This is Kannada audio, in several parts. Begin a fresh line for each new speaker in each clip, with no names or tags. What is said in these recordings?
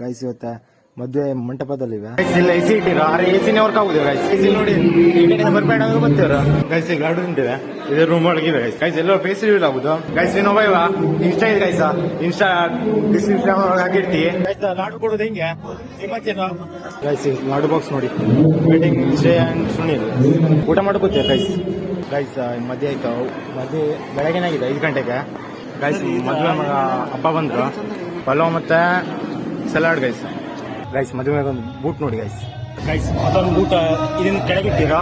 ಗೈಸ್ ಇವತ್ತ ಮದುವೆ ಮಂಟಪದಲ್ಲಿವೆ.
ಇಲ್ಲ ಎಸಿ ಇಟ್ಟಿರ ಆದ್ರೆ ಎಸಿನೇ ವರ್ಕ್ ಆಗುದಿಲ್ಲ ಗೈಸ್. ಎಸಿ ನೋಡಿ ಬರ್ಬೇಡ ಬರ್ತೀರ ಗೈಸ್. ಈಗ ಲಾಡು ನಿಂತಿದೆ ಇದೇ ರೂಮ್ ಒಳಗಿವೆ ಗೈಸ್. ಗೈಸ್ ಎಲ್ಲ ಫೇಸ್ ರಿವೀಲ್ ಆಗುದು ಗೈಸ್. ಇನ್ನೊಬ್ಬ ಇನ್ಸ್ಟಾ ಇದೆ ಗೈಸ. ಇನ್ಸ್ಟಾ ಡಿಸ್ಕ್ರಿಪ್ಷನ್ ಹಾಕಿರ್ತೀವಿ ಗೈಸ್. ಲಾಡು ಕೊಡೋದು ಹೆಂಗೆ ಗೈಸ್. ಲಾಡು ಬಾಕ್ಸ್ ನೋಡಿ ವೆಡ್ಡಿಂಗ್ ಸ್ಟೇ ಅಂಡ್ ಸುನಿಲ್ ಊಟ ಮಾಡ್ಕೋತೀವಿ ಗೈಸ್. ಗೈಸ್ ಮದುವೆ ಆಯ್ತು. ಮದುವೆ ಬೆಳಗ್ಗೆನಾಗಿದೆ 5 ಗಂಟೆಗೆ ಗೈಸ್. ಮದುವೆ ಹಬ್ಬ ಬಂದ್ರು ಪಲಾವ್ ಮತ್ತೆ ಸಲಾಡ್ ಗೈಸ್. ಗೈಸ್ ಮದುವೆ ಒಂದು ಬೂಟ್ ನೋಡಿ ಗೈಸ್. ಗೈಸ್ ಅದೊಂದು ಬೂಟ್ ಇದನ್ನ ಕೆಳಗಿಟ್ಟಿರಾ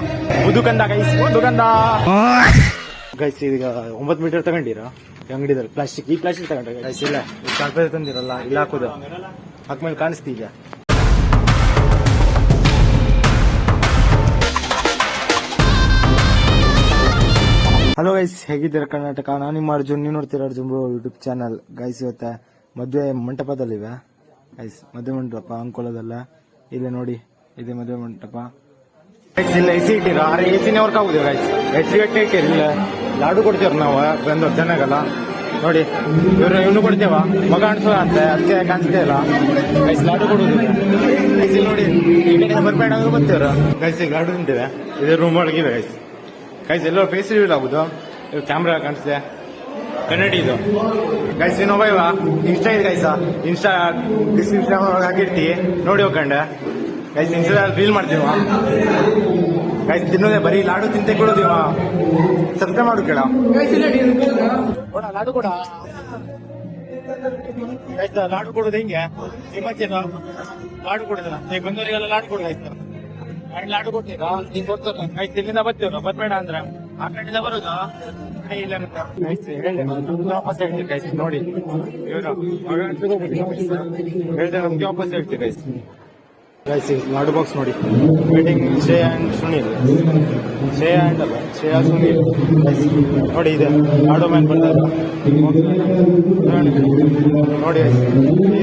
ಮುದುಕಂದ ಗೈಸ್. ಮುದುಕಂದ ಗೈಸ್. ಈಗ 9 ಮೀಟರ್ ತಗೊಂಡಿರ ಅಂಗಡಿದಲ್ಲಿ ಪ್ಲಾಸ್ಟಿಕ್. ಈ ಪ್ಲಾಸ್ಟಿಕ್ ತಗೊಂಡ್ರೆ ಗೈಸ್. ಇಲ್ಲ ಚಾರ್ಪೇಜ್ ತಂದಿರಲ್ಲ ಇಲ್ಲ ಹಾಕೋದು ಹಾಕ್ಮೇಲೆ ಕಾಣಿಸ್ತೀಗ. ಹಲೋ ಗೈಸ್, ಹೇಗಿದ್ದೀರಾ ಕರ್ನಾಟಕ? ನಾನು ನಿಮ್ಮ ಅರ್ಜುನ್, ನೀವು ನೋಡ್ತೀರಾ Arjun bro YouTube channel. Guys ಇವತ್ತ ಮದುವೆ ಮಂಟಪದಲ್ಲಿವೆ ಗೈಸ್. ಮದುವೆ ಮಂಟಪ ಅಂಕೋಲದಲ್ಲ, ಇಲ್ಲಿ ನೋಡಿ ಇದೆ ಮದುವೆ ಮಂಟಪ. ಇಲ್ಲ ಎಸಿ ಇಟ್ಟಿರ ಆದ್ರೆ ಎಸಿನೇ ವರ್ಕ್ ಆಗುದಿಲ್ಲ ಗೈಸ್. ಎಸಿ ಗಟ್ಟೆ ಇಟ್ಟಿರಿಲ್ಲ. ಲಾಡು ಕೊಡ್ತೇವ್ರ ನಾವು ಬಂದವ್ರು ಚೆನ್ನಾಗಲ್ಲ ನೋಡಿ. ಇವ್ನು ಕೊಡ್ತೇವ ಮಗ ಅನ್ಸೋ ಅಂತ ಅದಕ್ಕೆ ಕಾಣಿಸ್ತೇ ಇಲ್ಲ ಗೈಸ್. ಲಾಡು ಕೊಡುದಿಲ್ಲ ಗೈಸ್. ಇಲ್ಲಿ ನೋಡಿ ಬರ್ಬೇಡ ಅಂದ್ರೆ ಬರ್ತೀವ್ರ ಗೈಸ್. ಈಗ ಲಾಡು ನಿಂತಿದೆ ಇದೇ ರೂಮ್ ಒಳಗಿವೆ ಗೈಸ್. ಗೈಸ್ ಎಲ್ಲ ಫೇಸ್ ರಿವೀಲ್ ಆಗುದು. ಕ್ಯಾಮ್ರಾ ಕಾಣಿಸ್ತೆ ಕನ್ನಡಿ ಇದು ಗೈಸ್. ಇನ್ನೊಬ್ಬ ಇನ್ಸ್ಟಾ ಇದೆ ಗೈಸ. ಇನ್ಸ್ಟಾ ಡಿಸ್ಕ್ರಿಪ್ಷನ್ ಹಾಕಿರ್ತೀವಿ ನೋಡಿ ಹೋಗ್ಕೊಂಡೆ ಗೈಸ್. ಇನ್ಸ್ಟಾ ರೀಲ್ ಮಾಡ್ತೀವ ಗೈಸ್. ತಿನ್ನೋದೇ ಬರೀ ಲಾಡು ತಿಂತೆ ಕೊಡೋದಿವ. ಸಬ್ಸ್ಕ್ರೈಬ್ ಮಾಡು ಕೇಳ ಲಾಡು ಕೊಡ ಗೈಸ್. ಲಾಡು ಕೊಡೋದು ಹೆಂಗೆ ನಿಮ್ಮಚ್ಚೇನು ಲಾಡು ಕೊಡೋದಿಲ್ಲ. ಈಗ ಬಂದವರಿಗೆಲ್ಲ ಲಾಡು ಕೊಡೋದು ಆಯ್ತು. ಲಾಡು ಕೊಡ್ತೀರಾ ನೀವು ಕೊಡ್ತಾರ ಗೈಸ್. ಇಲ್ಲಿಂದ ಬರ್ತೀರ ಬರ್ಬೇಡ ಅಂದ್ರೆ ಆ ಕಡೆಯಿಂದ ಬರೋದು ಇಲ್ಲ ವಾಪಸ್ ಹೇಳ್ತೀವಿ ಗೈಸ್. ನೋಡಿ ಇವರು ಹೇಳ್ತಾರೆ ನಮ್ಗೆ ವಾಪಸ್ ಹೇಳ್ತೀವಿ ಗೈಸ್. ಗೈಸ್ ಲಾಡು ಬಾಕ್ಸ್ ನೋಡಿ wedding stay and Sunil. Stay and ಅಲ್ಲ ಶ್ರೇಯಾ ಸುನಿಲ್ ಗೈಸ್. ನೋಡಿ ಇದೆ ಲಾಡು ಮ್ಯಾನ್ ಬಂದಾಗ ನೋಡಿ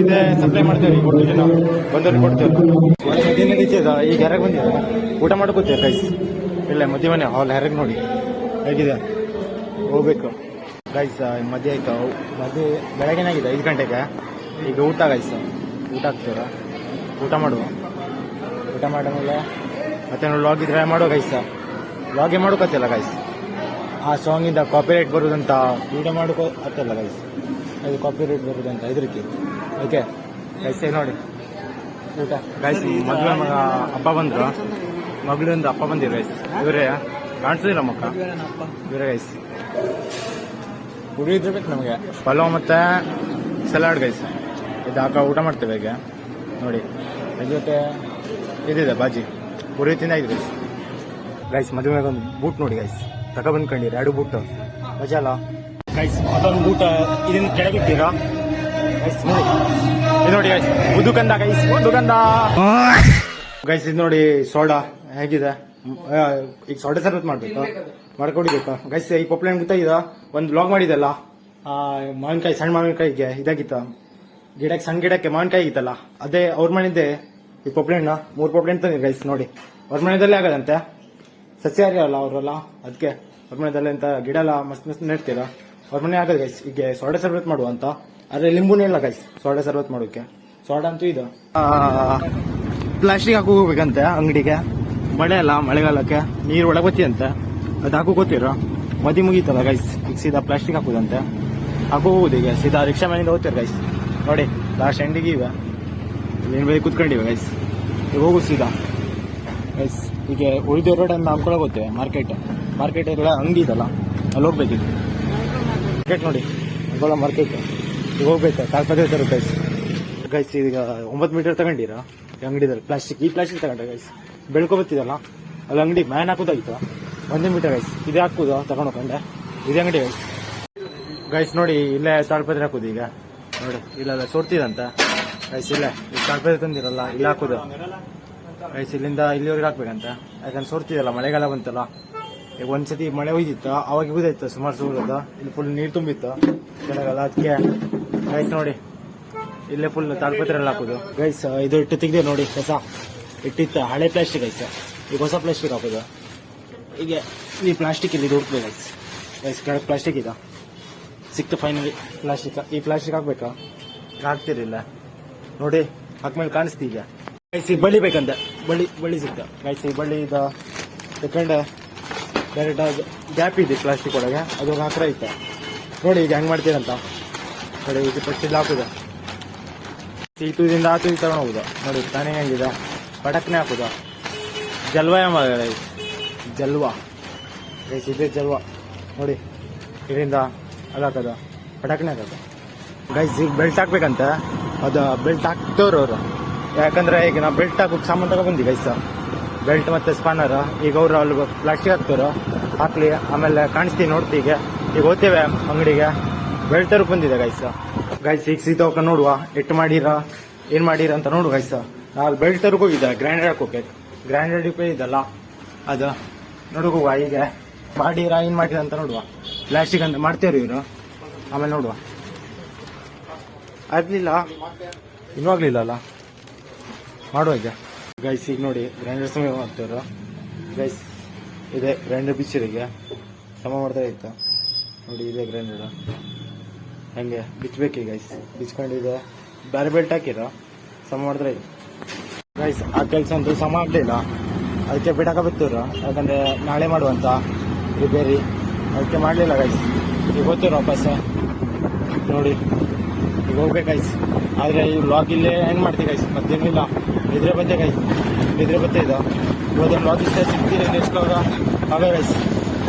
ಇದೆ ಸಪ್ಲೈ ಮಾಡ್ತೇವೆ. ಕೊಡ್ತೀವಿ ನಾವು ಬಂದವ್ರಿಗೆ ಕೊಡ್ತೇವೆ. ನಡೀತದ ಈಗ ಯಾರಾಗ ಬಂದಿದೆ ಊಟ ಮಾಡ್ಕೋತೇವೆ ಗೈಸ್. ಇಲ್ಲ ಮದುವೆ ಹಾಲ್ ಯಾರಾಗ ನೋಡಿ ಹೇಗಿದೆ ಹೋಗ್ಬೇಕು ಗೈಸ್. ಮದುವೆ ಆಯ್ತು. ಮದುವೆ ಬೆಳಗ್ಗೆನಾಗಿದೆ 5 ಗಂಟೆಗೆ. ಈಗ ಊಟ ಗೈಸ್. ಊಟ ಹಾಕ್ತೀರ ಊಟ ಮಾಡುವ. ಊಟ ಮಾಡಾದ್ಮೇಲೆ ಮತ್ತೆ ಲಾಗ್ ಇದ್ರೆ ಮಾಡೋ ಗೈಸ್. ಲಾಗೇ ಮಾಡ್ಕೋತಿಲ್ಲ ಗೈಸ್. ಆ ಸಾಂಗಿಂದ ಕಾಪಿರೈಟ್ ಬರುದಂತ ವಿಡಿಯೋ ಮಾಡ್ಕೋ ಆಗ್ತಲ್ಲ ಗೈಸ್. ಅದು ಕಾಪಿರೈಟ್ ಬರುದಂತ ಹೆದರಿಕೆ. ಓಕೆ ಗೈಸ್ ನೋಡಿ ಊಟ ಗೈಸ್. ಮದುವೆ ಹಬ್ಬ ಬಂದ್ರು ಮಗಳಿಂದ ಅಪ್ಪ ಬಂದಿರು ಗೈಸ್. ಇವರೇ ಕಾಣಿಸೋದಿಲ್ಲ ಮಕ್ಕ ಇವರೇ ಗೈಸ್. ಹುಡುಗಿ ಇದ್ರಬೇಕು ನಮಗೆ. ಪಲಾವ್ ಮತ್ತೆ ಸಲಾಡ್ ಗೈಸ್. ಇದು ಹಾಕ ಊಟ ಮಾಡ್ತೇವೆ ಈಗ ನೋಡಿ. ಅದ್ರ ಜೊತೆ ಇದಿದೆ ಬಾಜಿ ಪುರಿ ತಿಂದಾಗಿದೆ ಗೈಸ್. ಗೈಸ್ ಮದುವೆಗೆ ಒಂದು ಬೂಟ್ ನೋಡಿ ಗೈಸ್. ತಗೊಬಂದ್ಕೊಂಡಿರಿ 2 ಬೂಟ್ ಮಜಾ ಅಲ್ಲ ಗೈಸ್. ಅದೊಂದು ಬೂಟ್ ಇದನ್ನ ಕೆಳಗಿಟ್ಟಿರಾ ಗೈಸ್. ನೋಡಿ ಇದು ನೋಡಿ ಗೈಸ್. ಮುದುಕಂದ ಗೈಸ್. ಮುದುಕಂದ ಗೈಸ್. ಇದು ನೋಡಿ ಸೋಡಾ ಹೇಗಿದೆ. ಈಗ ಸೋಡಾ ಸರ್ಬತ್ ಮಾಡ್ಬೇಕು ಮಾಡ್ಕೊಡಿಬೇಕಾ ಗೈಸ್. ಈ ಪೊಪ್ಲೇನ್ ಗೊತ್ತಾಗಿದ ಒಂದು ಬ್ಲಾಗ್ ಮಾಡಿದಲ್ಲ ಮಾವಿನಕಾಯಿ. ಸಣ್ಣ ಮಾವಿನಕಾಯಿಗೆ ಇದಾಗಿತ್ತ ಗಿಡಕ್ಕೆ ಸಣ್ಣ ಗಿಡಕ್ಕೆ ಮಾವಿನಕಾಯಿ ಆಗಿತ್ತಲ್ಲ ಅದೇ ಅವ್ರ ಮನೆಯದೇ ಈ ಪೊಪ್ಲೇನ್ 3 ಪೊಪ್ಲೇನ್ ತಂದಿದೆ ಗೈಸ್. ನೋಡಿ ಅವ್ರ ಮನೆಯಲ್ಲೇ ಆಗದಂತೆ. ಸಸ್ಯಾಹಾರಿ ಅಲ್ಲ ಅವರೆಲ್ಲ ಅದಕ್ಕೆ ಅವ್ರ ಮನೆಯಲ್ಲೇ ಅಂತ ಗಿಡ ಎಲ್ಲ ಮಸ್ತ್ ಮಸ್ತ್ ನೆಡ್ತೀರ ಅವ್ರ ಮನೆ ಆಗದ ಗೈಸ್. ಈಗ ಸೋಡಾ ಸರ್ಬತ್ ಮಾಡುವ ಅಂತ. ಆದ್ರೆ ಲಿಂಬುನೇ ಇಲ್ಲ ಗೈಸ್ ಸೋಡಾ ಸರ್ಬತ್ ಮಾಡೋಕೆ. ಸೋಡಾ ಅಂತೂ ಇದು ಪ್ಲಾಸ್ಟಿಕ್ ಹಾಕೋ ಹೋಗ್ಬೇಕಂತೆ ಅಂಗಡಿಗೆ. ಮಳೆ ಅಲ್ಲ ಮಳೆಗಾಲಕ್ಕೆ ನೀರು ಒಳಗೆ ಬತ್ತಿ ಅಂತ ಅದು ಹಾಕೋತೀರ. ಮದಿ ಮುಗೀತಲ್ಲ ಗೈಸ್. ಈಗ ಸೀದಾ ಪ್ಲಾಸ್ಟಿಕ್ ಹಾಕುದಂತೆ ಹಾಕೋ ಹೋಗುದು. ಈಗ ಸೀದಾ ರಿಕ್ಷಾ ಮನೆಯಿಂದ ಹೋಗ್ತೀರ ಗೈಸ್. ನೋಡಿ ಲಾಸ್ಟ್ ಎಂಡಿಗೆ ಇವೆ ಏನ್ ಬೈ ಕುತ್ಕೊಂಡಿವೆ ಗೈಸ್. ಈಗ ಹೋಗು ಸೀದಾ ಗೈಸ್. ಈಗ ಉಳಿದ ರೋಡ್ ಅಂತ ಅನ್ಕೊಳಕ್ ಹೋಗ್ತೇವೆ ಮಾರ್ಕೆಟ್ ಎಲ್ಲ ಅಂಗಡಿ ಇದಲ್ಲ ಅಲ್ಲಿ ಹೋಗ್ಬೇಕಿತ್ತು. ಮಾರ್ಕೆಟ್ ನೋಡಿ ಅಂಕೋಲ ಮಾರ್ಕೆಟ್. ಈಗ ಹೋಗ್ಬೇಕು ಕಾಲ್ಪದೇ ತರ ಗೈಸ್. ಗೈಸ್ ಈಗ 9 ಮೀಟರ್ ತಗೊಂಡಿರ ಅಂಗಡಿದಲ್ಲಿ ಪ್ಲಾಸ್ಟಿಕ್. ಈ ಪ್ಲಾಸ್ಟಿಕ್ ತಗೊಂಡ್ರೆ ಗೈಸ್ ಬೆಳ್ಕೊ ಬತ್ತಿದಲ್ಲ ಅಲ್ಲಿ ಅಂಗಡಿ ಮ್ಯಾನ್ ಹಾಕುದಾಗಿತ್ತು 1 ಮೀಟರ್ ಗೈಸ್. ಇದೇ ಹಾಕುದು ತಗೊಂಡು ಹೋಗ್ಕೊಂಡೆ. ಇದೇ ಅಂಗಡಿ ಗೈಸ್. ಗೈಸ್ ನೋಡಿ ಇಲ್ಲೇ ತಾಳ್ಪತ್ರೆ ಹಾಕುದು. ಈಗ ನೋಡಿ ಇಲ್ಲೆಲ್ಲ ಸೋರ್ತಿದಂತ ಗೈಸ್. ಇಲ್ಲೇ ಈಗ ತಾಳ್ಪತ್ರೆ ತಂದಿರಲ್ಲ ಇಲ್ಲಿ ಹಾಕುದು ಗೈಸ್. ಇಲ್ಲಿಂದ ಇಲ್ಲಿವರೆಗೆ ಹಾಕ್ಬೇಕಂತ ಯಾಕಂದ್ರೆ ಸೋರ್ತಿದಲ್ಲ ಮಳೆಗಾಲ ಬಂತಲ್ಲ. ಈಗ ಒಂದ್ಸತಿ ಮಳೆ ಹೋಯ್ತಿತ್ತು ಅವಾಗ ಹೋದಾಯ್ತು ಸುಮಾರು ಸೂರದ. ಇಲ್ಲಿ ಫುಲ್ ನೀರು ತುಂಬಿತ್ತು ಚೆನ್ನಾಗಲ್ಲ ಅದಕ್ಕೆ ಗೈಸ್. ನೋಡಿ ಇಲ್ಲೇ ಫುಲ್ ತಾಳ್ಪತ್ರೆ ಎಲ್ಲ ಹಾಕುದು ಗೈಸ್. ಇದು ಇಟ್ಟು ತೆಗ್ದೆ ನೋಡಿ ಹೊಸ ಇಟ್ಟಿತ್ತು ಹಳೆ ಪ್ಲಾಸ್ಟಿಕ್ ಗೈಸ್. ಈಗ ಹೊಸ ಪ್ಲಾಸ್ಟಿಕ್ ಹಾಕುದು. ಈಗ ಈ ಪ್ಲಾಸ್ಟಿಕ್ ಇಲ್ಲಿ ಹುಡುಕ್ಬೇಕು ಗೈಸ್. ಗೈಸ್ ಕೆಳಗೆ ಪ್ಲಾಸ್ಟಿಕ್ ಇದೆ ಸಿಕ್ತು ಫೈನಲಿ ಪ್ಲಾಸ್ಟಿಕ್. ಈ ಪ್ಲಾಸ್ಟಿಕ್ ಹಾಕ್ಬೇಕಾ ಹಾಕ್ತಿರಿಲ್ಲ ನೋಡಿ ಹಾಕ್ಮೇಲೆ ಕಾಣಿಸ್ತಿ ಈಗ ಗೈಸ್ ಈ ಬಳ್ಳಿ ಬೇಕಂತೆ ಬಳ್ಳಿ ಸಿಗ್ತ ಗೈಸ್ ಈ ಬಳ್ಳಿ ಇದ ತಕೊಂಡೆ ಡೈರೆಕ್ಟ್ ಗ್ಯಾಪ್ ಇದೆ ಪ್ಲಾಸ್ಟಿಕ್ ಒಳಗೆ ಅದು ಹಾಕ್ರ ಐತೆ ನೋಡಿ ಈಗ ಹೆಂಗ್ ಮಾಡ್ತೀರಂತ ನೋಡಿ ಇದು ಫಸ್ಟ್ ಇಲ್ಲಿ ಹಾಕುದ ಈ ತುದಿಯಿಂದ ಆ ತುದಿ ತಗೊಂಡು ಹೋಗುದ ನೋಡಿ ತಾನೇ ಹೆಂಗಿದೆ ಪಟಕ್ನೆ ಹಾಕುದ ಜಲ್ವ ಜಲ್ವಾ ಗೈಸ್ ಇದೆ ಜಲ್ವಾ ನೋಡಿ ಇದರಿಂದ ಅಲ್ಲಿ ಹಾಕದ ಪಟಕ್ನೆ ಹಾಕದ ಗೈಸ್ ಈಗ ಬೆಲ್ಟ್ ಹಾಕ್ಬೇಕಂತ ಅದು ಬೆಲ್ಟ್ ಹಾಕ್ತವ್ರು ಅವರು ಯಾಕಂದ್ರೆ ಈಗ ನಾವು ಬೆಲ್ಟ್ ಹಾಕೋಕೆ ಸಾಮಾನು ತಗೊ ಬಂದಿ ಗೈಸ್ ಬೆಲ್ಟ್ ಮತ್ತೆ ಸ್ಪಾನರ್ ಈಗ ಅವ್ರು ಅಲ್ಲಿ ಪ್ಲಾಸ್ಟಿಕ್ ಹಾಕ್ತಾರ ಹಾಕ್ಲಿ ಆಮೇಲೆ ಕಾಣಿಸ್ತೀವಿ ನೋಡ್ತಿ ಈಗ ಹೋಗ್ತೇವೆ ಅಂಗಡಿಗೆ ಬೆಲ್ಟ್ ತರಕ್ ಬಂದಿದೆ ಗೈಸ್ ಈಗ ಸೀತಾವಕ ನೋಡುವ ಎಟ್ಟು ಮಾಡಿರ ಏನ್ ಮಾಡಿರ ಅಂತ ನೋಡು ಗೈಸ್ ನಾವು ಬೆಲ್ಟ್ ತರಕ್ ಹೋಗಿದ್ದೆ ಗ್ರೈಂಡರ್ ಹಾಕೋಕೆ ಗ್ರೈಂಡರ್ ಡಿಪೇ ಇದಲ್ಲ ಅದು ನೋಡಕ್ ಹೋಗುವ ಈಗ ಮಾಡಿರ ಏನ್ ಮಾಡಿರ ಅಂತ ನೋಡುವ ಪ್ಲಾಸ್ಟಿಕ್ ಅಂತ ಮಾಡ್ತೇವ್ರಿ ಇವರು ಆಮೇಲೆ ನೋಡುವ ಆಗ್ಲಿಲ್ಲ ಇನ್ನೂ ಆಗ್ಲಿಲ್ಲ ಅಲ್ಲ ಮಾಡುವ ಈಗ ಗೈಸ್ ಈಗ ನೋಡಿ ಗ್ರೈಂಡರ್ ಸಮ ಮಾಡ್ತಾರ ಗೈಸ್ ಇದೆ ಗ್ರೈಂಡರ್ ಬಿಚ್ಚರಿಗೆ ಸಮ ಮಾಡ್ತಾ ಇತ್ತು ನೋಡಿ ಇದೆ ಗ್ರೈಂಡರ್ ಹೆಂಗೆ ಬಿಚ್ಚಬೇಕು ಗೈಸ್ ಬಿಚ್ಕೊಂಡಿದೆ ಬೇರೆ ಬೆಲ್ಟ್ ಹಾಕಿರ ಸಮ ಮಾಡಿದ್ರೆ ಇತ್ತು ಗೈಸ್ ಆ ಕೆಲಸ ಅಂತೂ ಸಮ ಆಗಲಿಲ್ಲ ಅದಕ್ಕೆ ಬಿಡಾಕ ಬಿತ್ತವ್ರು ಯಾಕಂದ್ರೆ ನಾಳೆ ಮಾಡುವಂತ ರಿಪೇರಿ ಅದಕ್ಕೆ ಮಾಡಲಿಲ್ಲ ಗೈಸ್ ಈಗ ಹೋಗ್ತೀರ ವಾಪಸ್ ನೋಡಿ ಈಗ ಹೋಗ್ಬೇಕು ಗೈಸ್ ಆದರೆ ಈ ವ್ಲಾಗ್ ಇಲ್ಲೇ ಹೆಂಗ್ ಮಾಡ್ತೀವಿ ಗೈಸ್ ಮತ್ತೇನಿಲ್ಲ ನಿದ್ರೆ ಬತ್ತೆ ಗೈಸ್ ನಿದ್ರೆ ಬತ್ತೆ ಇದು ಇವತ್ತು ವ್ಲಾಗ್ ಇಷ್ಟ ಸಿಗ್ತೀರಿ ನೆಕ್ಸ್ಟ್ ವ್ಲಾಗ ಹಾಗೆ ಗೈಸ್